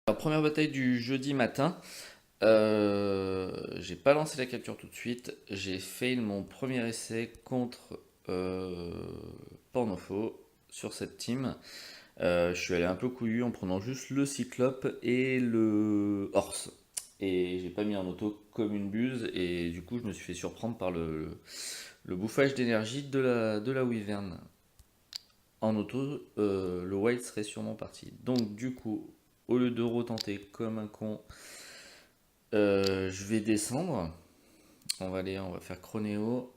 Alors, première bataille du jeudi matin. J'ai pas lancé la capture tout de suite. J'ai fail mon premier essai contre Pornofo sur cette team. Je suis allé un peu couillu en prenant juste le Cyclope et le Horse. Et j'ai pas mis en auto comme une buse. Et du coup, je me suis fait surprendre par le bouffage d'énergie de la Wyvern. En auto, le White serait sûrement parti. Donc, du coup, au lieu de retenter comme un con, je vais descendre. On va faire Chronéo.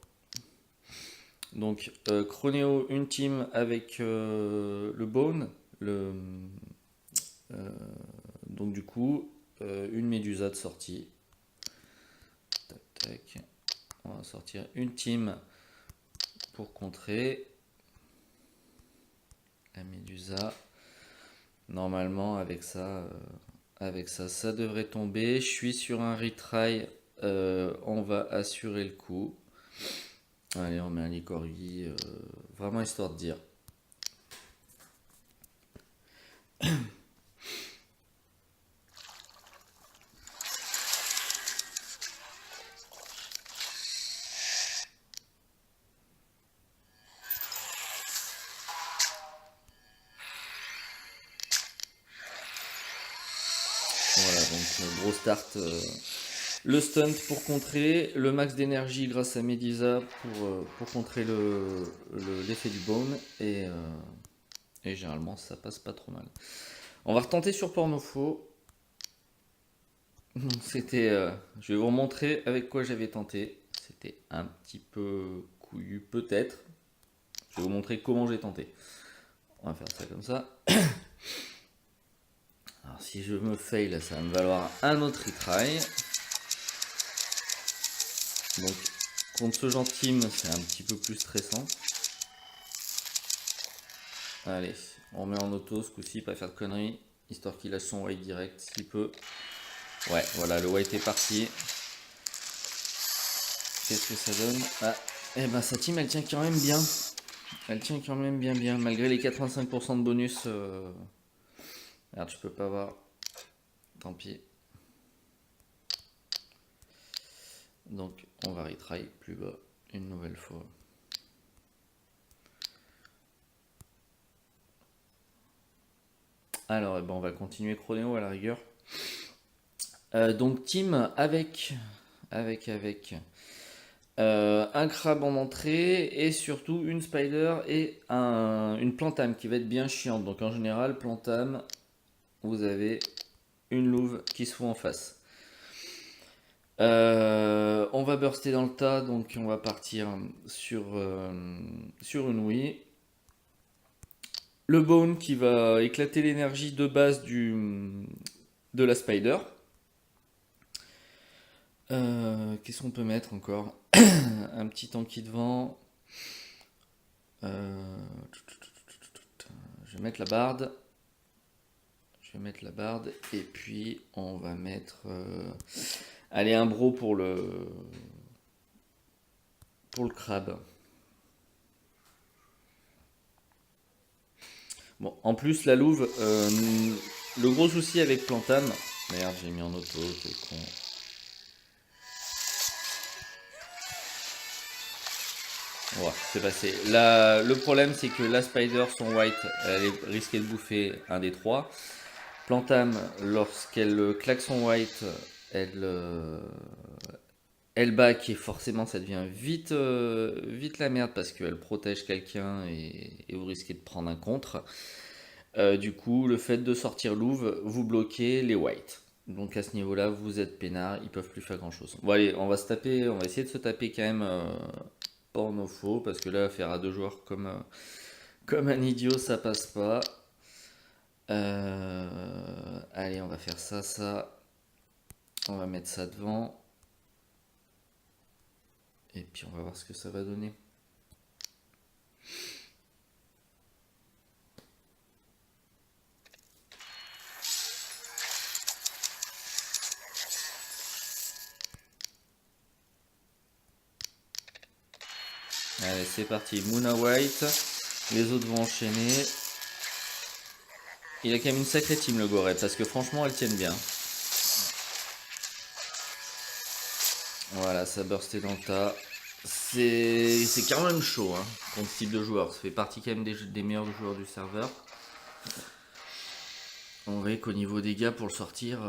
Donc Chronéo, une team avec le Bone. Le, euh, donc du coup, une Médusa de sortie. Tac, tac. On va sortir une team pour contrer la Médusa. Normalement, avec ça, ça devrait tomber. Je suis sur un retry. On va assurer le coup. Allez, on met un Licorgi, vraiment histoire de dire. Voilà, donc gros start. Le stunt pour contrer, le max d'énergie grâce à Medusa pour contrer l'effet du bone, et généralement ça passe pas trop mal. On va retenter sur Pornofo. Je vais vous montrer avec quoi j'avais tenté. C'était un petit peu couillu peut-être. Je vais vous montrer comment j'ai tenté. On va faire ça comme ça. Alors si je me fail, ça va me valoir un autre retry. Donc contre ce genre de team, c'est un petit peu plus stressant. Allez, on met en auto ce coup-ci, pas faire de conneries, histoire qu'il lâche son white direct s'il peut. Ouais, voilà, le white est parti. Qu'est-ce que ça donne? Ah, eh ben sa team elle tient quand même bien. Elle tient quand même bien, malgré les 85% de bonus. Merde, je peux pas voir. Tant pis. Donc on va retry plus bas une nouvelle fois. Alors, eh ben, on va continuer Chronéo à la rigueur. Donc team avec un crabe en entrée et surtout une spider et une plantame qui va être bien chiante. Donc en général, plantame, vous avez une louve qui se fout en face. On va burster dans le tas, donc on va partir sur une Wii. Le bone qui va éclater l'énergie de base de la spider. Qu'est-ce qu'on peut mettre encore? Un petit tanky devant. Euh, je vais mettre la barde. Et puis on va mettre allez, un bro pour le crabe. Bon, en plus la louve, le gros souci avec Plantam. Merde, j'ai mis en auto, c'est con. Ouais, c'est passé. Le problème, c'est que la Spider, son white, elle est risquée de bouffer un des trois. Plantam, lorsqu'elle claque son white, elle, elle back et forcément ça devient vite la merde parce qu'elle protège quelqu'un et vous risquez de prendre un contre. Du coup, le fait de sortir Louve, vous bloquez les whites. Donc à ce niveau-là, vous êtes peinard, ils peuvent plus faire grand-chose. Bon allez, on va essayer de se taper quand même Pornofo parce que là, faire à deux joueurs comme un idiot, ça passe pas. Allez, on va faire ça. On va mettre ça devant. Et puis on va voir ce que ça va donner. Allez, c'est parti. Moona White. Les autres vont enchaîner. Il a quand même une sacrée team le Goret, parce que franchement elles tiennent bien. Voilà, ça bursté dans le tas. C'est quand même chaud hein, contre ce type de joueur. Ça fait partie quand même des meilleurs joueurs du serveur. On vrai qu'au niveau des gars pour le sortir,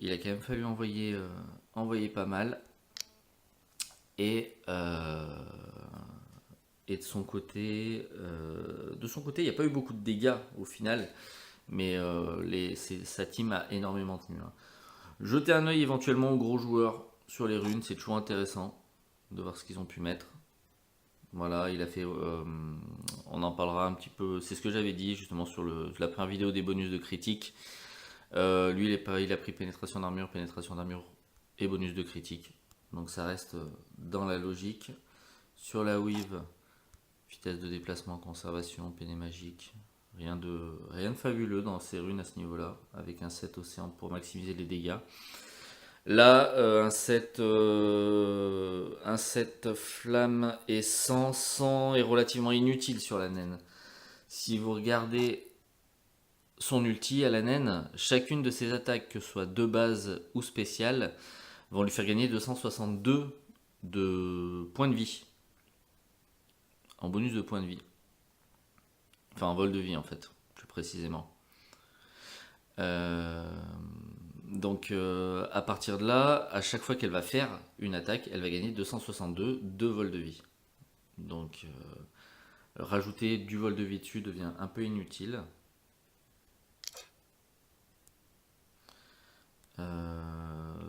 il a quand même fallu envoyer pas mal. Et, et de son côté, il n'y a pas eu beaucoup de dégâts au final, mais sa team a énormément tenu, hein. Jetez un œil éventuellement aux gros joueurs sur les runes, c'est toujours intéressant de voir ce qu'ils ont pu mettre. Voilà, il a fait. On en parlera un petit peu. C'est ce que j'avais dit justement sur la première vidéo des bonus de critique. Lui, il a pris pénétration d'armure et bonus de critique. Donc ça reste dans la logique. Sur la weave, vitesse de déplacement, conservation, péné magique. Rien de fabuleux dans ces runes à ce niveau-là, avec un set océan pour maximiser les dégâts. Là, un set flamme et sang est relativement inutile sur la naine. Si vous regardez son ulti à la naine, chacune de ses attaques, que ce soit de base ou spéciale, vont lui faire gagner 262 de points de vie. En bonus de points de vie. Enfin, en vol de vie en fait, plus précisément. Donc à partir de là, à chaque fois qu'elle va faire une attaque, elle va gagner 262 de vol de vie. Donc rajouter du vol de vie dessus devient un peu inutile.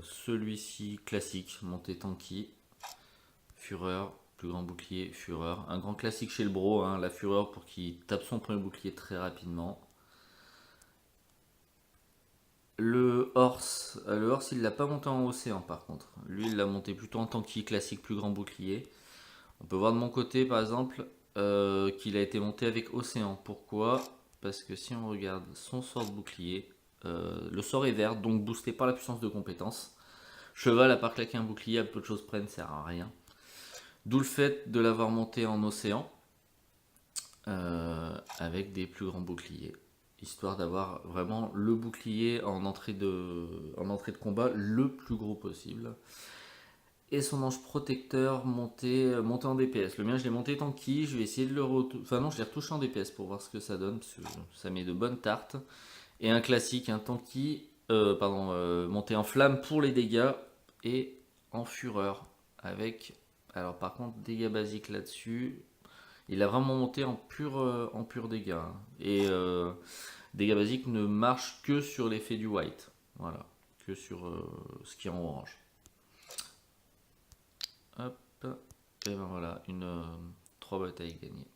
Celui-ci classique, montée tanky, fureur, plus grand bouclier, fureur. Un grand classique chez le bro, hein, la fureur pour qu'il tape son premier bouclier très rapidement. Le horse il l'a pas monté en océan par contre. Lui il l'a monté plutôt en tanky classique, plus grand bouclier. On peut voir de mon côté par exemple qu'il a été monté avec océan. Pourquoi? Parce que si on regarde son sort de bouclier, le sort est vert, donc boosté par la puissance de compétence. Cheval, à part claquer un bouclier, à peu de choses près, ne sert à rien. D'où le fait de l'avoir monté en océan, avec des plus grands boucliers. Histoire d'avoir vraiment le bouclier en entrée de combat le plus gros possible. Et son ange protecteur monté en DPS. Le mien, je l'ai monté tanky. Je vais essayer de le Enfin, non, je l'ai retouché en DPS pour voir ce que ça donne. Parce que ça met de bonnes tartes. Et un classique, un tanky. Monté en flamme pour les dégâts. Et en fureur. Avec. Alors, par contre, dégâts basiques là-dessus. Il a vraiment monté en pur dégâts, hein. Et dégâts basiques ne marchent que sur l'effet du white. Voilà. Que sur ce qui est en orange. Hop, et ben voilà, 3 batailles gagnées.